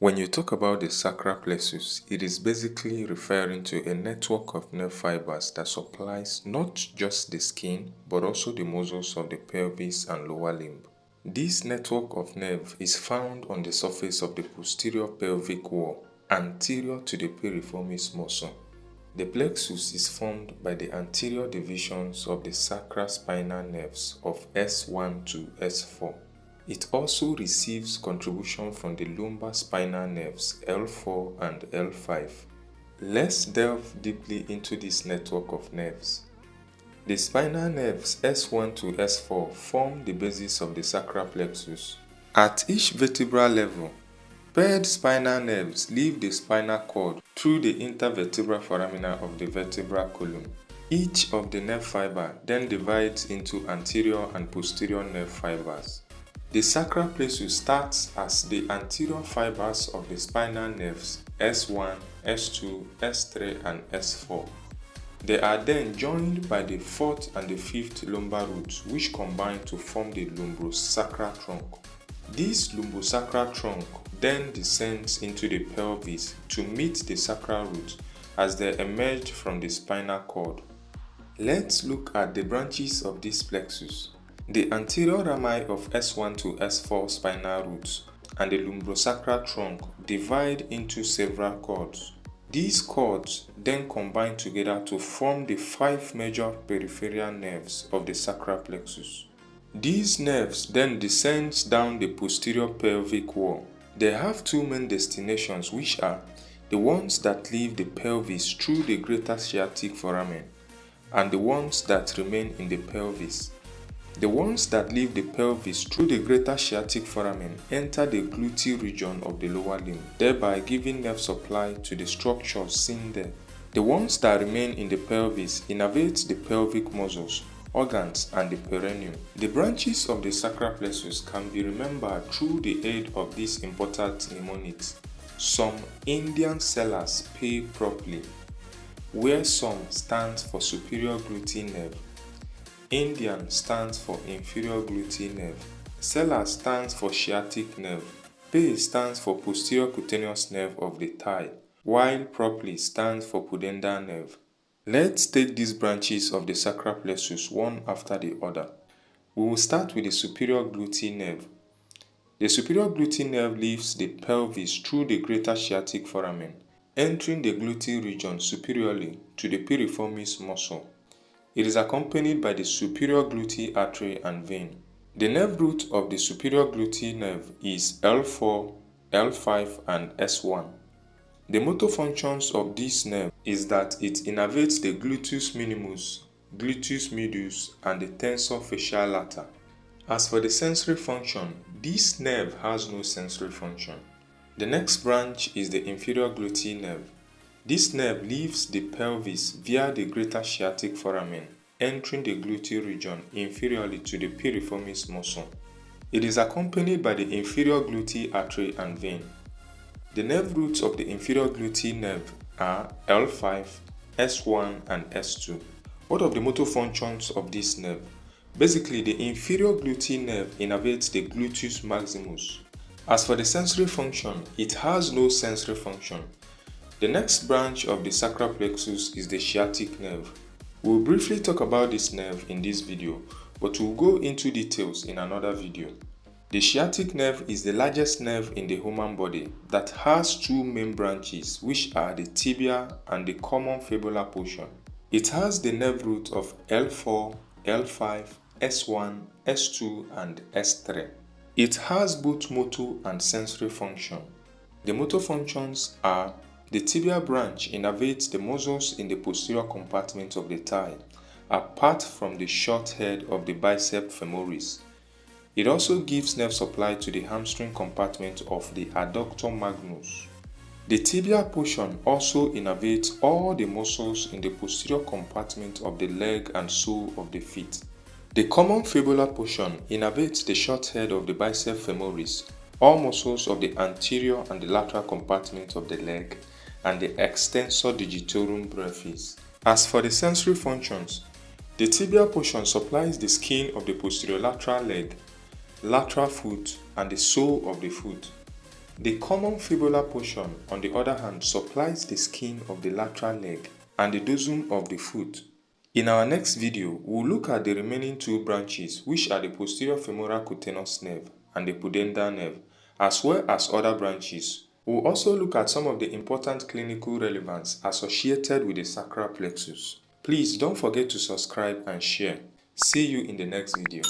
When you talk about the sacral plexus, it is basically referring to a network of nerve fibers that supplies not just the skin but also the muscles of the pelvis and lower limb. This network of nerve is found on the surface of the posterior pelvic wall, anterior to the piriformis muscle. The plexus is formed by the anterior divisions of the sacral spinal nerves of S1 to S4. It also receives contribution from the lumbar spinal nerves L4 and L5. Let's delve deeply into this network of nerves. The spinal nerves S1 to S4 form the basis of the sacral plexus. At each vertebral level, paired spinal nerves leave the spinal cord through the intervertebral foramina of the vertebral column. Each of the nerve fiber then divides into anterior and posterior nerve fibers. The sacral plexus starts as the anterior fibers of the spinal nerves S1, S2, S3, and S4. They are then joined by the fourth and the fifth lumbar roots, which combine to form the lumbosacral trunk. This lumbosacral trunk then descends into the pelvis to meet the sacral root as they emerge from the spinal cord. Let's look at the branches of this plexus. The anterior rami of S1 to S4 spinal roots and the lumbosacral trunk divide into several cords. These cords then combine together to form the 5 major peripheral nerves of the sacral plexus. These nerves then descend down the posterior pelvic wall. They have 2 main destinations, which are the ones that leave the pelvis through the greater sciatic foramen and the ones that remain in the pelvis. The ones that leave the pelvis through the greater sciatic foramen enter the gluteal region of the lower limb, thereby giving nerve supply to the structures seen there. The ones that remain in the pelvis innervate the pelvic muscles, organs, and the perineum. The branches of the sacral plexus can be remembered through the aid of these important mnemonics. Some Indian sellers pay properly, where some stands for superior gluteal nerve. Indian stands for inferior gluteal nerve. Seller stands for sciatic nerve. Pay stands for posterior cutaneous nerve of the thigh, while properly stands for pudendal nerve. Let's take these branches of the sacral plexus one after the other. We will start with the superior gluteal nerve. The superior gluteal nerve leaves the pelvis through the greater sciatic foramen, entering the gluteal region superiorly to the piriformis muscle. It is accompanied by the superior gluteal artery and vein. The nerve root of the superior gluteal nerve is L4, L5, and S1. The motor functions of this nerve is that it innervates the gluteus minimus, gluteus medius, and the tensor fasciae lata. As for the sensory function, this nerve has no sensory function. The next branch is the inferior gluteal nerve. This nerve leaves the pelvis via the greater sciatic foramen, entering the gluteal region inferiorly to the piriformis muscle. It is accompanied by the inferior gluteal artery and vein. The nerve roots of the inferior gluteal nerve are L5, S1, and S2. What of the motor functions of this nerve? Basically, the inferior gluteal nerve innervates the gluteus maximus. As for the sensory function, it has no sensory function. The next branch of the sacral plexus is the sciatic nerve. We will briefly talk about this nerve in this video, but we will go into details in another video. The sciatic nerve is the largest nerve in the human body that has 2 main branches, which are the tibia and the common fibular portion. It has the nerve root of L4, L5, S1, S2, and S3. It has both motor and sensory function. The motor functions are: the tibial branch innervates the muscles in the posterior compartment of the thigh, apart from the short head of the biceps femoris. It also gives nerve supply to the hamstring compartment of the adductor magnus. The tibial portion also innervates all the muscles in the posterior compartment of the leg and sole of the feet. The common fibular portion innervates the short head of the biceps femoris, all muscles of the anterior and the lateral compartment of the leg, and the extensor digitorum brevis. As for the sensory functions, the tibial portion supplies the skin of the posterior lateral leg, lateral foot, and the sole of the foot. The common fibular portion, on the other hand, supplies the skin of the lateral leg and the dorsum of the foot. In our next video, we will look at the remaining two branches, which are the posterior femoral cutaneous nerve and the pudendal nerve, as well as other branches. We will also look at some of the important clinical relevance associated with the sacral plexus. Please don't forget to subscribe and share. See you in the next video.